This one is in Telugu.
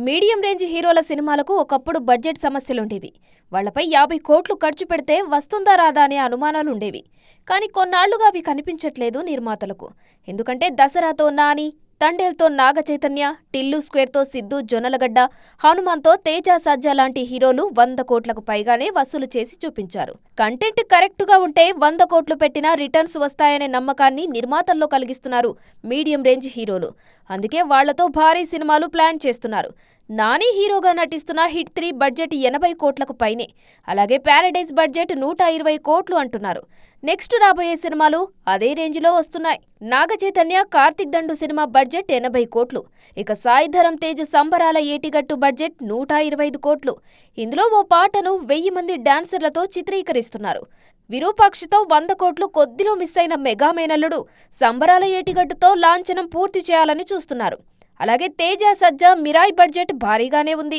మీడియం రేంజ్ హీరోల సినిమాలకు ఒకప్పుడు బడ్జెట్ సమస్యలుండేవి. వాళ్లపై 50 కోట్లు ఖర్చు పెడితే వస్తుందా రాదా అనే అనుమానాలుండేవి. కానీ కొన్నాళ్లుగా అవి కనిపించట్లేదు నిర్మాతలకు. ఎందుకంటే దసరాతో నాని, తండేల్తో నాగచైతన్య, టిల్లు స్క్వేర్తో సిద్ధు జొన్నలగడ్డ, హనుమాన్తో తేజ సజ్జా లాంటి హీరోలు 100 కోట్లకు పైగానే వసూలు చేసి చూపించారు. కంటెంట్ కరెక్టుగా ఉంటే 100 కోట్లు పెట్టినా రిటర్న్స్ వస్తాయనే నమ్మకాన్ని నిర్మాతల్లో కలిగిస్తున్నారు మీడియం రేంజ్ హీరోలు. అందుకే వాళ్లతో భారీ సినిమాలు ప్లాన్ చేస్తున్నారు. నాని హీరోగా నటిస్తున్న హిట్ 3 బడ్జెట్ 80 కోట్లకు పైనే. అలాగే ప్యారడైజ్ బడ్జెట్ 120 కోట్లు అంటున్నారు. నెక్స్ట్ రాబోయే సినిమాలు అదే రేంజ్లో వస్తున్నాయి. నాగచైతన్య కార్తిక్ దండు సినిమా బడ్జెట్ 80 కోట్లు. ఇక సాయి ధరమ్ తేజ్ సంబరాల ఏటిగట్టు బడ్జెట్ 125 కోట్లు. ఇందులో ఓ పాటను 1000 మంది డాన్సర్లతో చిత్రీకరిస్తున్నారు. విరూపాక్షతో 100 కోట్లు కొద్దిలో మిస్ అయిన మెగా మేనల్లుడు సంబరాల ఏటిగట్టుతో లాంఛనం పూర్తి చేయాలని చూస్తున్నారు. అలాగే తేజ సజ్జా మిరాయ్ బడ్జెట్ భారీగానే ఉంది.